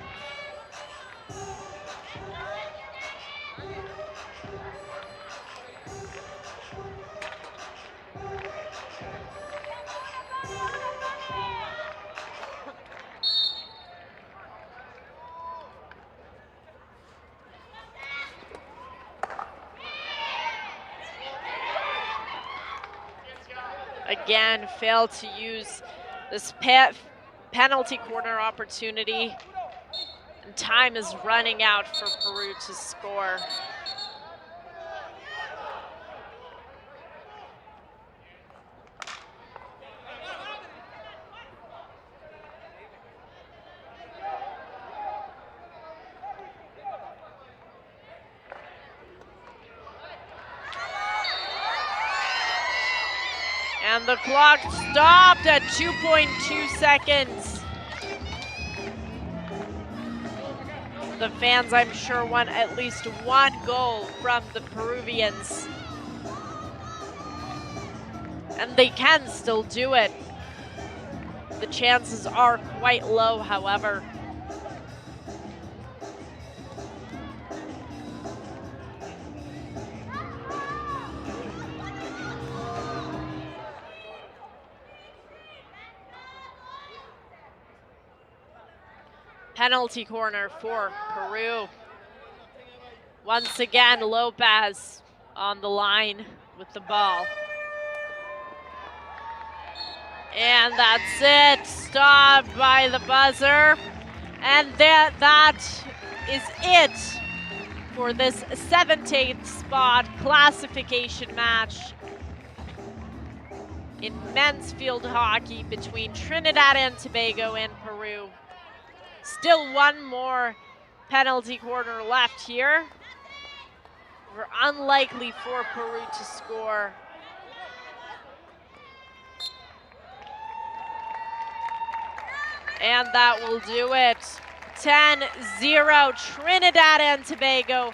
Again, failed to use this penalty corner opportunity. And time is running out for Peru to score. And the clock stopped at 2.2 seconds. The fans, I'm sure, want at least one goal from the Peruvians. And they can still do it. The chances are quite low, however. Penalty corner for Peru. Once again, Lopez on the line with the ball. And that's it, stopped by the buzzer. And that is it for this 7th spot classification match in men's field hockey between Trinidad and Tobago and Peru. Still one more penalty corner left here. Unlikely for Peru to score. And that will do it. 10-0. Trinidad and Tobago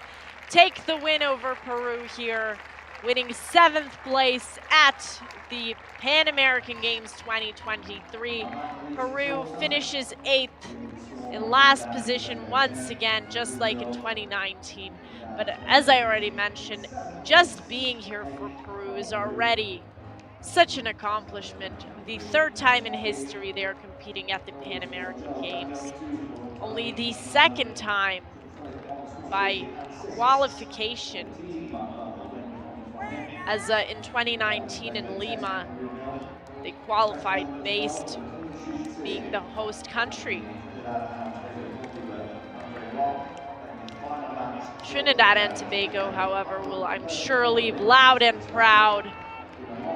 take the win over Peru here, winning 7th place at the Pan American Games 2023. Peru finishes 8th in last position once again, just like in 2019. But as I already mentioned, just being here for Peru is already such an accomplishment. The 3rd time in history they are competing at the Pan American Games. Only the 2nd time by qualification, as in 2019 in Lima, they qualified based being the host country. Trinidad and Tobago, however, will, I'm sure, leave loud and proud.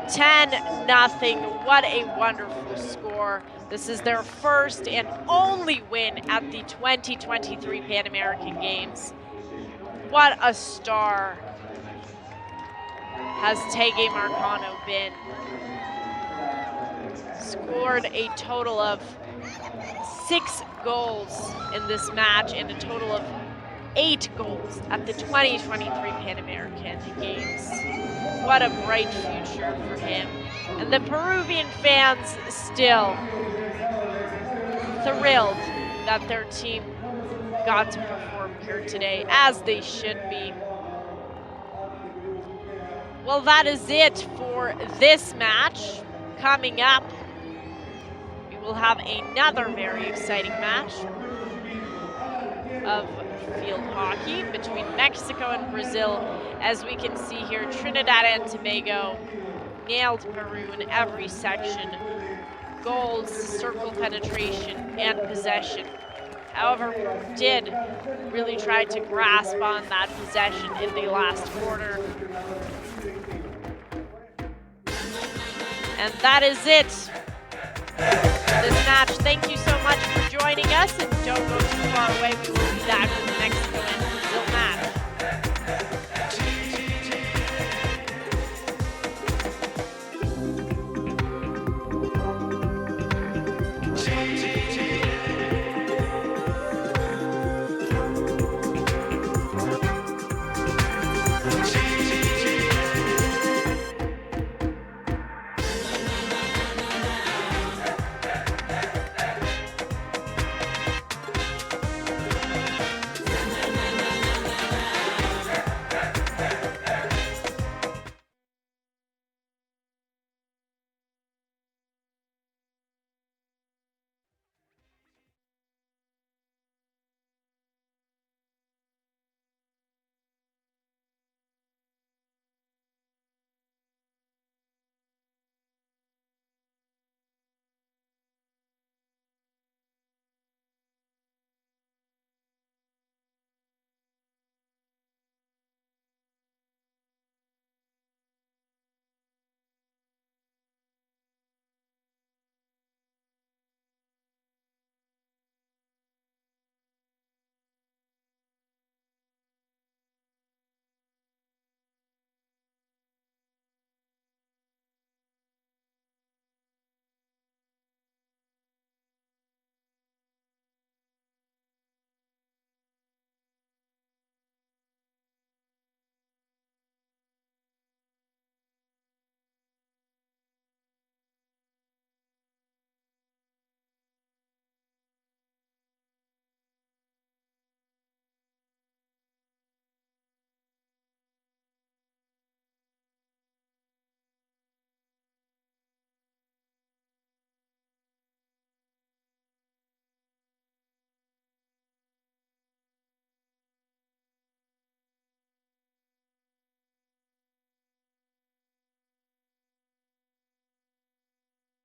10-0. What a wonderful score. This is their first and only win at the 2023 Pan American Games. What a star has Tege Marcano been. Scored a total of 6 goals in this match and a total of 8 goals at the 2023 Pan American Games. What a bright future for him. And the Peruvian fans still thrilled that their team got to perform here today, as they should be. Well, that is it for this match. Coming up, we will have another very exciting match of field hockey between Mexico and Brazil. As we can see here, Trinidad and Tobago nailed Peru in every section: goals, circle penetration, and possession. However, Peru did really try to grasp on that possession in the last quarter. And that is it for this match. Thank you so much for joining us, and don't go too far away. We will be back with the next one.